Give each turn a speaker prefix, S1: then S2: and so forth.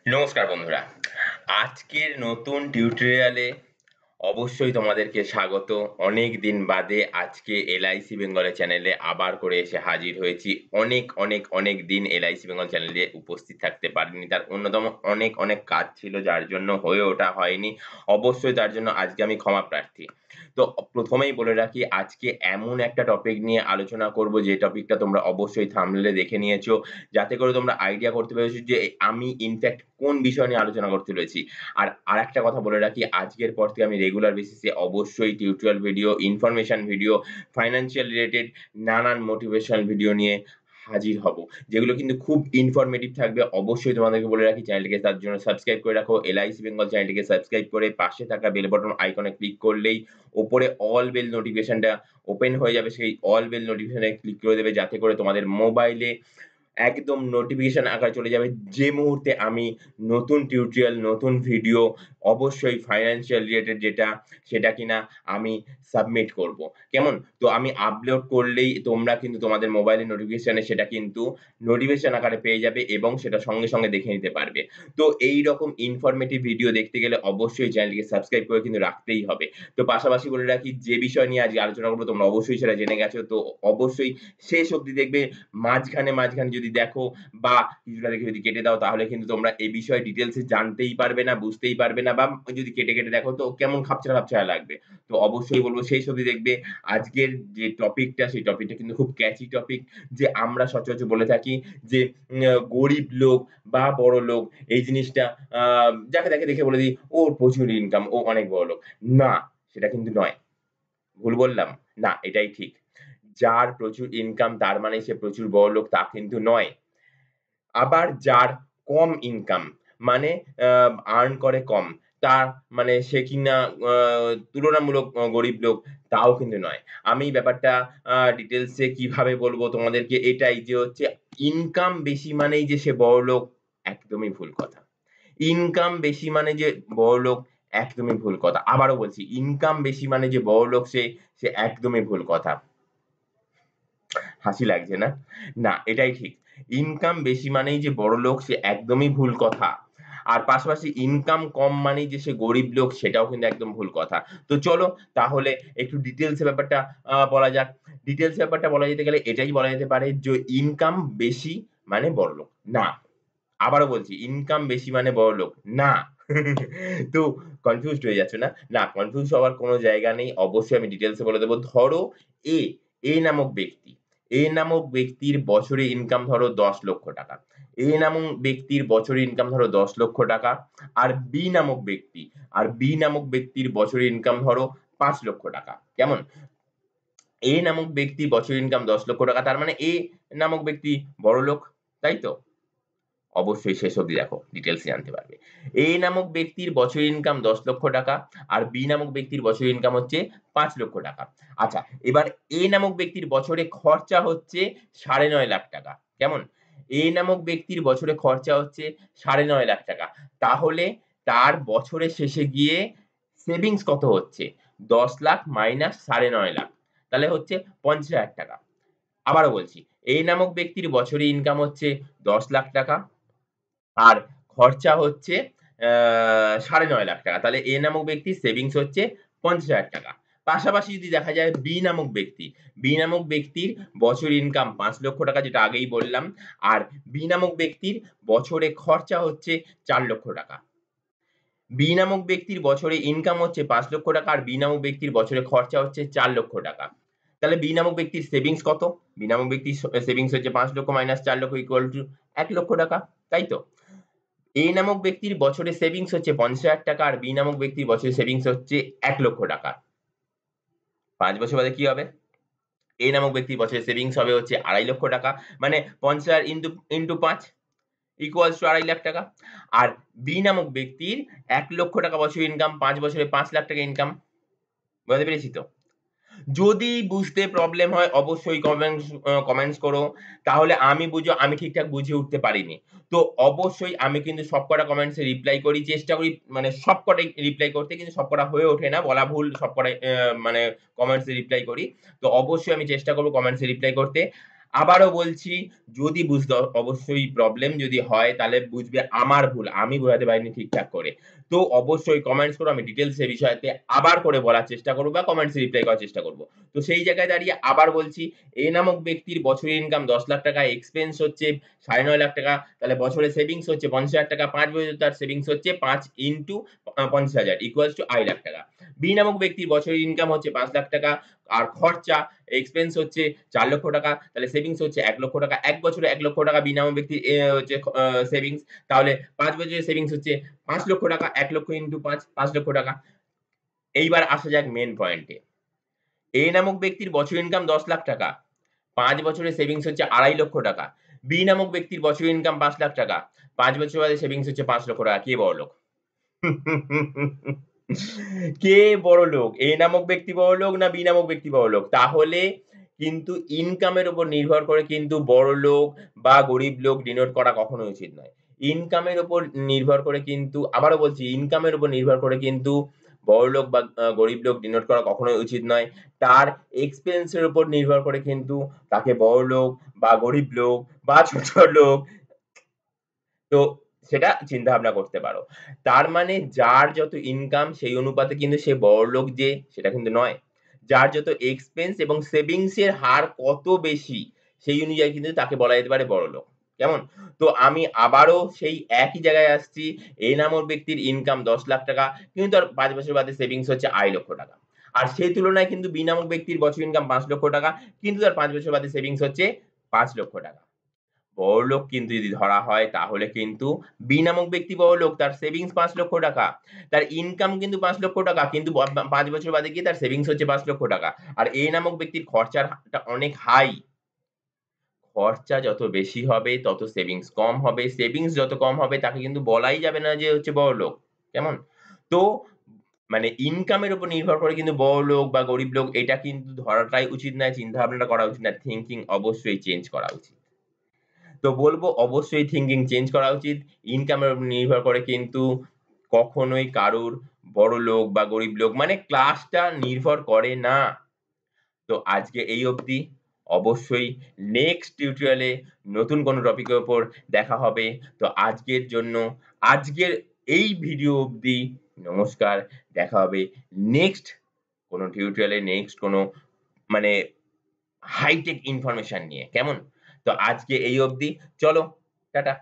S1: নমস্কার বন্ধুরা। আজকের নতুন টিউটোরিয়ালে অবশ্যই তোমাদেরকে স্বাগত। অনেকদিন বাদে আজকে এলআইসি বেঙ্গলের চ্যানেলে আবার করে এসে হাজির হয়েছি। অনেক দিন এলআইসি বেঙ্গল চ্যানেলে উপস্থিত থাকতে পারিনি। তার অন্যতম অনেক কাজ ছিল যার জন্য হয়ে ওঠা হয়নি। অবশ্যই তার জন্য আজকে আমি ক্ষমা প্রার্থী। তো প্রথমেই বলে রাখি আজকে এমন একটা টপিক নিয়ে আলোচনা করব যে টপিকটা তোমরা অবশ্যই থাম্বনেইলে দেখে নিয়েছো। যাতে করে তোমরা আইডিয়া করতে পেরেছো যে আমি ইনফ্যাক্ট কোন বিষয় নিয়ে আলোচনা করতে চলেছি। আর আরেকটা কথা বলে রাখি আজকের পর থেকে আমি রেগুলার বেসিসে অবশ্যই tutorial video, information video, financial related নানান মোটিভেশনাল ভিডিও নিয়ে হাজির হব। যেগুলো কিন্তু খুব ইনফরমেটিভ থাকবে। অবশ্যই তোমাদেরকে বলে রাখি চ্যানেলটিকে তার জন্য সাবস্ক্রাইব করে রাখো। এলআইসি বেঙ্গল চ্যানেলটিকে সাবস্ক্রাইব করে পাশে থাকা বেল বাটন আইকনে ক্লিক করলেই উপরে অল বেল নোটিফিকেশনটা ওপেন হয়ে যাবে। সেই অল বেল নোটিফিকেশনে ক্লিক করে দেবে যাতে করে তোমাদের মোবাইলে একদম নোটিফিকেশন আকারে চলে যাবে যে মুহূর্তে আমি নতুন টিউটোরিয়াল, নতুন ভিডিও অবশ্যই ফাইন্যান্সিয়াল রিলেটেড যেটা সেটা কিনা আমি সাবমিট করব। কেমন? তো আমি আপলোড করলেই তোমরা কিন্তু তোমাদের মোবাইলের নোটিফিকেশনে সেটা কিন্তু নোটিফিকেশন আকারে পেয়ে যাবে এবং সেটা সঙ্গে দেখে নিতে পারবে। তো এইরকম ইনফরমেটিভ ভিডিও দেখতে গেলে অবশ্যই চ্যানেলটিকে সাবস্ক্রাইব করে কিন্তু রাখতেই হবে। তো পাশাপাশি বলে রাখি যে বিষয় নিয়ে আজকে আলোচনা করব তোমরা অবশ্যই সেটা জেনে গেছো। তো অবশ্যই শেষ অবধি দেখবে। মাঝখানে যদি দেখো বা কিছুটা দেখে যদি কেটে দাও তাহলে কিন্তু তোমরা এই বিষয়ে ডিটেইলস এ জানতেই পারবে না, বুঝতেই পারবে না বা যদি কেটে দেখো তো কেমন খাপছাড়া লাগবে। তো অবশ্যই বলব শেষ অবধি দেখবে। আজকের যে টপিকটা সেই টপিকটা কিন্তু খুব ক্যাচি টপিক যে আমরা সচরাচর বলে থাকি যে গরিব লোক বা বড়লোক এই জিনিসটা আ যাকে তাকে দেখে বলে দিই, "ওর প্রচুর ইনকাম, ও অনেক বড়লোক।" না, সেটা কিন্তু নয়। ভুল বললাম? না, এটাই ঠিক। যার প্রচুর ইনকাম তার মানে সে প্রচুর বড়লোক তা কিন্তু নয়। আবার যার কম ইনকাম মানে আ আর্ন করে কম, তার মানে সে কিনা আ তুলনামূলক গরিব লোক তাও কিন্তু নয়। আমি ব্যাপারটা ডিটেইলস এ কিভাবে বলবো তোমাদেরকে এটাই যে হচ্ছে ইনকাম বেশি মানেই যে সে বড়লোক একদমই ভুল কথা। ইনকাম বেশি মানে যে বড়লোক একদমই ভুল কথা। আবারও বলছি ইনকাম বেশি মানে যে বড়লোক সে একদমই ভুল কথা। হাসি লাগছে না? না, এটাই ঠিক। ইনকাম বেশি মানেই যে বড়লোক সে একদমই ভুল কথা। আর পাশাপাশি ইনকাম কম মানেই যে সে গরিব লোক সেটাও কিন্তু একদম ভুল কথা। তো চলো তাহলে একটু ডিটেইলস এ ব্যাপারটা বলা যাক। ডিটেইলস এ ব্যাপারটা বলা যেতে গেলে এটাই বলা যেতে পারে যে ইনকাম বেশি মানে বড়লোক। না। আবারও বলছি ইনকাম বেশি মানে বড়লোক। না। তো কনফিউজড হয়ে যাচ্ছ না? না, কনফিউজ হওয়ার কোন জায়গা নেই। অবশ্যই আমি ডিটেইলস এ বলে দেব। ধরো এ, এ নামক ব্যক্তি। এ নামক ব্যক্তির বছরে ইনকাম ধরো ৳১০,০০,০০০। এ নামক ব্যক্তির বছরে ইনকাম ধরো ৳১০,০০,০০০ আর বি নামক ব্যক্তি, আর বি নামক ব্যক্তির বছরে ইনকাম ধরো ৳৫,০০,০০০। কেমন? এ নামক ব্যক্তির বছরে ইনকাম ৳১০,০০,০০০ তার মানে এ নামক ব্যক্তি বড়লোক, তাই তো? অবশ্যই শেষ অবধি দেখো, ডিটেইলস জানতে পারবে। এ নামক ব্যক্তির বছরের ইনকাম ৳১০,০০,০০০ আর বি নামক ব্যক্তির বছরের ইনকাম হচ্ছে ৳৫,০০,০০০। আচ্ছা, এবার এ নামক ব্যক্তির বছরে খরচা হচ্ছে ৳৯,৫০,০০০। কেমন? এ নামক ব্যক্তির বছরে খরচা হচ্ছে ৳৯,৫০,০০০। তাহলে তার বছরের শেষে গিয়ে সেভিংস কত হচ্ছে? ১০,০০,০০০ মাইনাস ৳৯,৫০,০০০ তাহলে হচ্ছে ৳৫০,০০০। আবারও বলছি, এ নামক ব্যক্তির বছরে ইনকাম হচ্ছে ৳১০,০০,০০০ আর খরচা হচ্ছে ৳৯,৫০,০০০ তাহলে এ নামক ব্যক্তির সেভিংস হচ্ছে ৳৫০,০০০। পাশাপাশি যদি দেখা যায় বি নামক ব্যক্তি, বি নামক ব্যক্তির বছরে ইনকাম ৳৫,০০,০০০ যেটা আগেই বললাম। আর বি নামক ব্যক্তির বছরে খরচা হচ্ছে ৳৪,০০,০০০। বি নামক ব্যক্তির বছরে ইনকাম হচ্ছে ৳৫,০০,০০০ আর বি নামক ব্যক্তির বছরে খরচা হচ্ছে ৳৪,০০,০০০। তাহলে বি নামক ব্যক্তির সেভিংস কত? বি নামক ব্যক্তির সেভিংস হচ্ছে ৳৫,০০,০০০ মাইনাস ৳৪,০০,০০০ ইকুয়াল টু ৳১,০০,০০০, তাই তো? এ নামক ব্যক্তির বছরে সেভিংস হচ্ছে ৳৫০,০০০ আর বি নামক ব্যক্তির বছরে সেভিংস হচ্ছে ৳১,০০,০০০। ৫ বছর বাদে কি হবে? এ নামক ব্যক্তির বছরে সেভিংস হবে হচ্ছে ৳২,৫০,০০০ মানে ৫০,০০০ ইন্টু ৫ ইকুয়ালস টু ৳২,৫০,০০০ আর বি নামক ব্যক্তির ৳১,০০,০০০ বছরে ইনকাম, ৫ বছরে ৳৫,০০,০০০ ইনকাম। বুঝাতে পেরেছি তো? যদি বুঝতে প্রবলেম হয় অবশ্যই কমেন্টস করো। তাহলে আমি ঠিকঠাক বুঝে উঠতে পারিনি। তো অবশ্যই আমি কিন্তু সবকটা কমেন্টস এ রিপ্লাই করি। চেষ্টা করি মানে সবকটাই রিপ্লাই করতে কিন্তু সবকটা হয়ে ওঠে না। বলা ভুল সবকটাই মানে কমেন্টস এ রিপ্লাই করি। তো অবশ্যই আমি চেষ্টা করব কমেন্টস এ রিপ্লাই করতে। আবারও বলছি, যদি বুঝতে অবশ্যই প্রবলেম যদি হয় তাহলে বুঝবে আমার ভুল। আমি বোঝাতে পারিনি ঠিকঠাক করে। তো অবশ্যই কমেন্টস করো। আমি ডিটেইলস এ বিষয়তে আবার করে বলার চেষ্টা করব বা কমেন্টস এ রিপ্লাই করার চেষ্টা করব। তো সেই জায়গায় দাঁড়িয়ে আবার বলছি, এ নামক ব্যক্তির বছরের ইনকাম ৳১০,০০,০০০, এক্সপেন্স হচ্ছে ৳৯,৫০,০০০, তাহলে বছরে সেভিংস হচ্ছে ৳৫০,০০০, ৫ বছরে তার সেভিংস হচ্ছে ৫ ইন্টু ৫০,০০০ ইকুয়ালস টু ৳২,৫০,০০০। বি নামক ব্যক্তির বছরের ইনকাম হচ্ছে ৳৫,০০,০০০ আর খরচা এক্সপেন্স হচ্ছে ৳৪,০০,০০০, তাহলে সেভিংস হচ্ছে ৳১,০০,০০০। ১ বছরে ৳১,০০,০০০ বি নামক ব্যক্তির হচ্ছে সেভিংস, তাহলে ৫ বছরের সেভিংস হচ্ছে ৳৫,০০,০০০, ১,০০,০০০ ইন্টু ৫, ৳৫,০০,০০০। এইবার আসা যাক মেইন পয়েন্টে। এ নামক ব্যক্তির বছরের ইনকাম ৳১০,০০,০০০, ৫ বছরে সেভিংস হচ্ছে ৳২,৫০,০০০। বি নামক ব্যক্তির বছরের ইনকাম ৳৫,০০,০০০, ৫ বছর বাদে সেভিংস হচ্ছে ৳৫,০০,০০০। কে বড়লোক? কে বড়লোক? এ নামক ব্যক্তি বড়লোক না বি নামক ব্যক্তি বড়লোক? তাহলে কিন্তু ইনকামের উপর নির্ভর করে কিন্তু বড়লোক বা গরিব লোক ডিনোট করা কখনোই উচিত নয়। ইনকামের উপর নির্ভর করে কিন্তু আবারও বলছি ইনকামের উপর নির্ভর করে কিন্তু বড়লোক বা গরিব লোক ডিনোট করা কখনোই উচিত নয়। তার এক্সপেন্স এর উপর নির্ভর করে কিন্তু তাকে বড়লোক বা গরিব লোক বা ছোট লোক তো সেটা চিন্তাভাবনা করতে পারো। তার মানে যার যত ইনকাম সেই অনুপাতে কিন্তু সে বড়লোক যে সেটা কিন্তু নয়। যার যত এক্সপেন্স এবং সেভিংস এর হার কত বেশি সেই অনুযায়ী কিন্তু তাকে বলা যেতে পারে বড়লোক। কেমন? তো আমি আবারও সেই একই জায়গায় আসছি। এ নামক ব্যক্তির ইনকাম ৳১০,০০,০০০ কিন্তু তার ৫ বছর বাদে সেভিংস হচ্ছে ৳২,৫০,০০০। আর সেই তুলনায় কিন্তু বি নামক ব্যক্তির বছরের ইনকাম ৳৫,০০,০০০ কিন্তু তার ৫ বছর বাদে সেভিংস হচ্ছে ৳৫,০০,০০০। বড়লোক কিন্তু যদি ধরা হয় তাহলে কিন্তু বি নামক ব্যক্তি বড়লোক। তার সেভিংস ৳৫,০০,০০০। তার ইনকাম কিন্তু ৳৫,০০,০০০ কিন্তু ৫ বছর বাদে গিয়ে তার সেভিংস হচ্ছে ৳৫,০০,০০০। আর এ নামক ব্যক্তির খরচার হারটা অনেক হাই। খরচা যত বেশি হবে তত সেভিংস কম হবে। সেভিংস যত কম হবে তাকে কিন্তু বলাই যাবে না যে হচ্ছে বড়লোক। কেমন? তো মানে ইনকামের উপর নির্ভর করে কিন্তু বড়লোক বা গরিব লোক এটা কিন্তু ধরাটাই উচিত নয়। চিন্তাভাবনাটা করা উচিত না। থিংকিং অবশ্যই চেঞ্জ করা উচিত। তো বলব অবশ্যই থিংকিং চেঞ্জ করা উচিত। ইনকামের উপর নির্ভর করে কিন্তু কখনোই কারুর বড়লোক বা গরিব লোক মানে ক্লাসটা নির্ভর করে না। তো আজকে এই অবধি। অবশ্যই নেক্সট টিউটোরিয়ালে নতুন কোনো টপিকের উপর দেখা হবে। তো আজকের জন্য আজকের এই ভিডিও অবধি নমস্কার। দেখা হবে নেক্সট কোনো টিউটোরিয়ালে, নেক্সট কোনো মানে হাইটেক ইনফরমেশন নিয়ে। কেমন? তো আজকে এই অবধি। চলো টাটা।